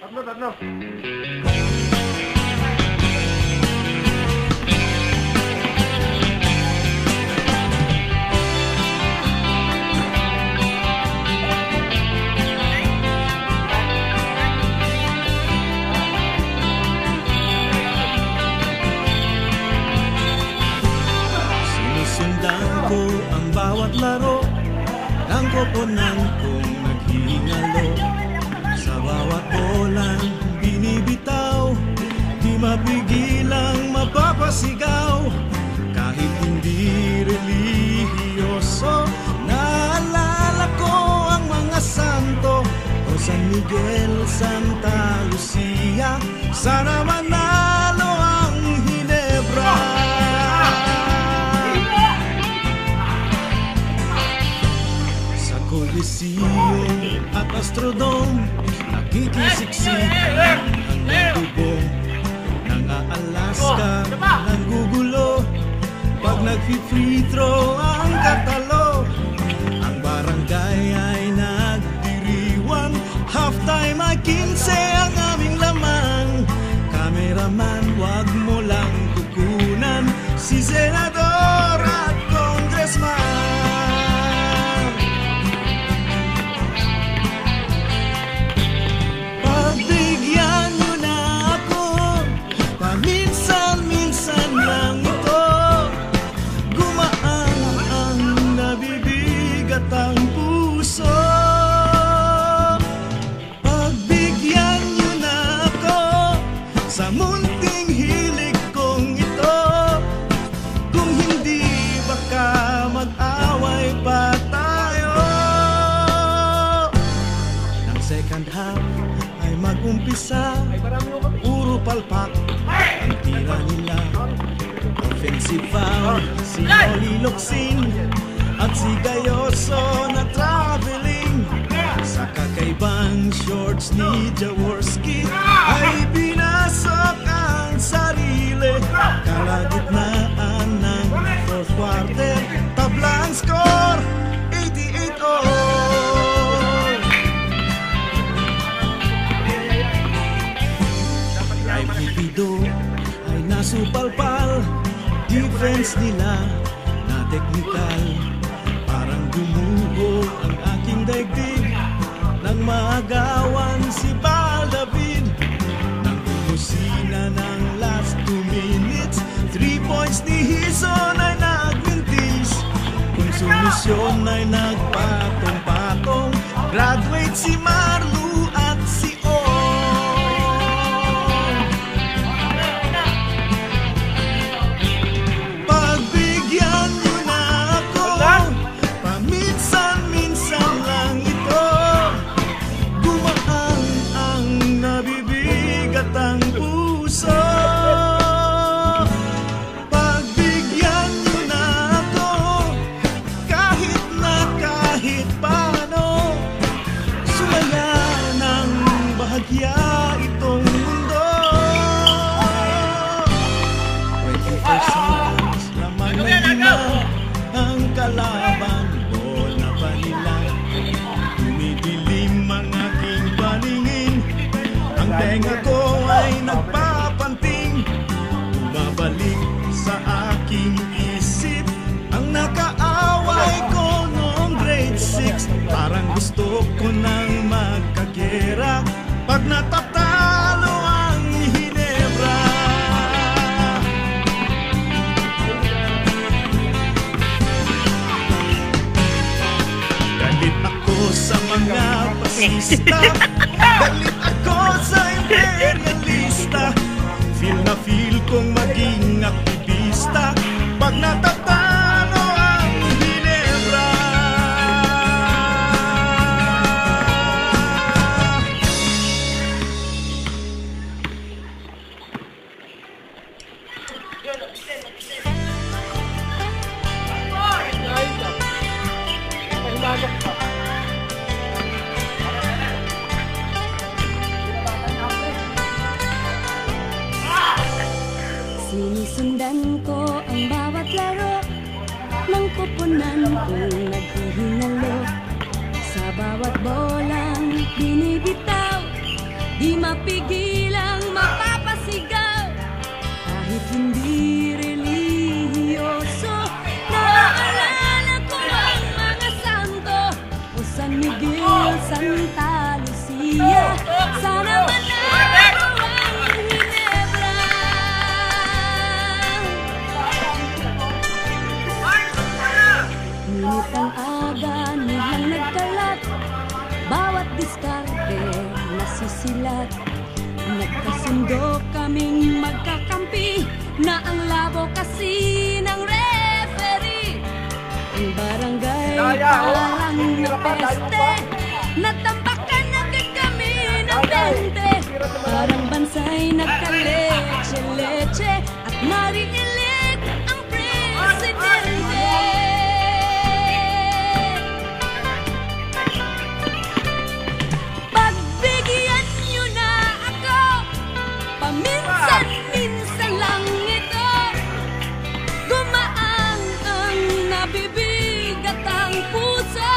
Tatlo. Sinusundan ko ang bawat laro ng koponan kong naghihingalo. Sa bawat bolang binibitaw, di mapigilang mapapasigaw. Kahit hindi relihiyoso, naalala ko ang mga santo o San Miguel, Santa Lucia. Sana manalo ang Ginebra. Sa Coliseum at Astrodome, nakikisiksik ang nagdubong. Nang-Alaska, nanggugulo pag nag-free throw ang katalo. Ang barangay ay nagdiriwang, halftime ay 15 ang aming lamang. Cameraman, wag mo lang tukunan si senador at congressman. Pagbigyan nyo na ako, paminsan-minsan lang ito. Gumaan ang nabibigat ang puso. Pagbigyan nyo na ako sa munting hilig kong ito. Kung hindi, baka mag-away pa tayo. Nang second half ay mag-umpisa, puro palpak ang tira nila. Offensive foul, si Oli Locsin at si Gayoso na traveling. Sa kakaibang shorts ni Jaworski ay pinasok ang sarili. Kalagitnaan ng fourth quarter, tabla ang score, 88-all. Ay pipido, ay nasupalpal, defense nila na teknikal. Parang gumuho ang aking daigdig nang maagawan si Bal David. Nang bumusina ng last 2 minutes, 3 points ni Hison ay nagmintis. Kung solusyon ay nagpatong-patong, graduate si Marlu at si pagbigyan nyo na ako, paminsan-minsan lang ito. Gumaan ang nabibigat ang puso. Pagbigyan nyo na ako, kahit paano. Sumaya ng bahagya itong mundo. 24 seconds naman na lima ang kalaban. Bola pa nila, tumidilim ang aking paningin. Ang tenga ko ay nagpapanting. Bumabalik sa aking isip ang nakaaway ko noong grade 6. Parang gusto ko nang magkagera pag natatalo ang Ginebra. Galit ako sa mga pasista, galit ako sa imperialista. Feel na feel kong maging aktivista pag natatalo ang Ginebra. Sinusundan ko ang bawat laro ng koponan kong naghihingalo. Sa bawat bolang binibitaw, Di mapigilang mapapasigaw kahit hindi relihiyoso. Naaalala ko ang mga santo o San Miguel, Santa Lucia. Sana manalo ang Ginebra. Ngunit ang aga nilang nagkalat, bawat diskarte nasisilat. Nagkasundo kaming magkakampi na ang labo kasi ng referee. Ang barangay parang napeste, natambakan agad kami ng 20. Parang bansay nagka-leche-leche at narinig ang presidente. Pagbigyan niyo na ako, paminsan-minsan lang ito. Gumaang ang nabibigat ang puso.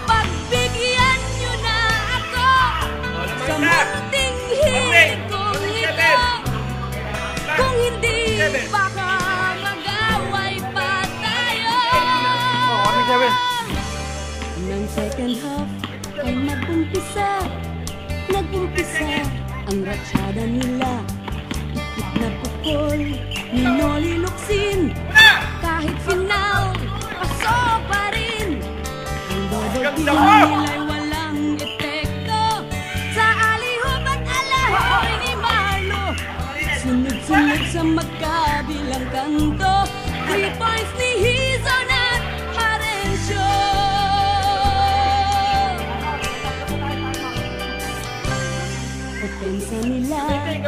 Pagbigyan niyo na ako sa munting hilig kong ito. Kung hindi, baka mag-away pa tayo. Nang second half ay nag-umpisa ang ratsyada nila. Ikot na pukol ni Noli Locsin, kahit final, paso pa rin. Ang double team nila'y walang epekto sa alihop at alahoy ni Marlo. Sunod-sunod sa magkabilang kanto, 3 points ni Hizon at Harencio. Opensa nila ay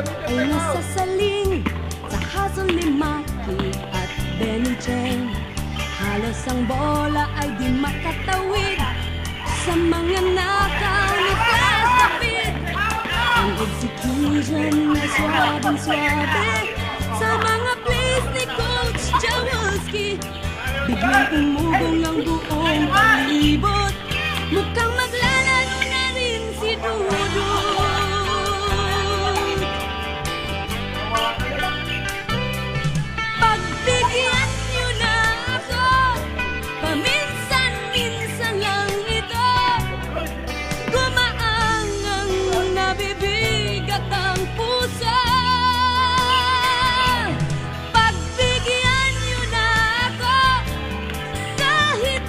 nasasaling sa hustle ni Maki at Benny Cheng. Halos ang bola ay di makatawid sa mga nakaw ni Flash David. Ang execution na suwabing-suwabe sa mga plays ni Coach Jaworski. Biglang umugong ang buong palibot, mukhang maglalaro na rin si Dudu. Pagbigyan niyo na ako, paminsan-minsan lang ito. Gumaang ang nabibigat ang puso. Pagbigyan niyo na ako, kahit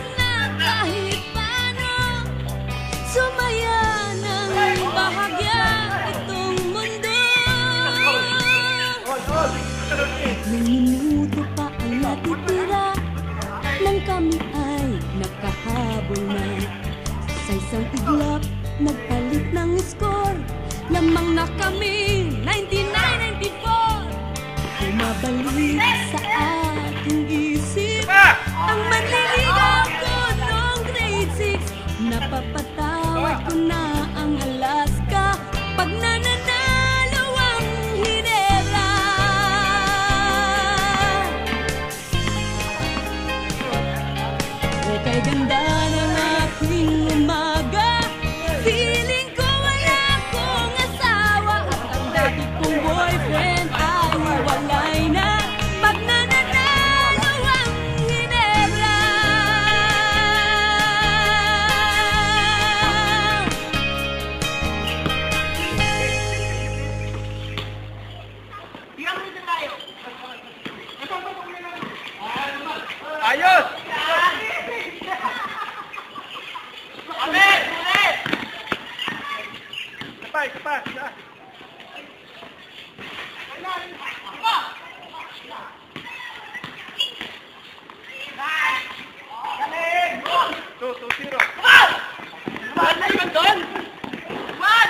paano, sumaya ng bahagya itong mundo. Ilang minuto pa ang natitira nang kami ay nakahabol na. Sa isang iglap, nagpalit ng score. Lamang na kami, 99-94. Bumabalik sa aking isip ang manliligaw ko noong grade 6. Napapatawad ko na ang Alaska pag nananalo ang Ginebra. Kay ganda ng aking umaga, feeling ko wala akong asawa at ang dati kong boyfriend ay walay na pag nananalo ang Ginebra. Ayos! Amen! Kapay! Two-zero. Saan na yun doon? Man!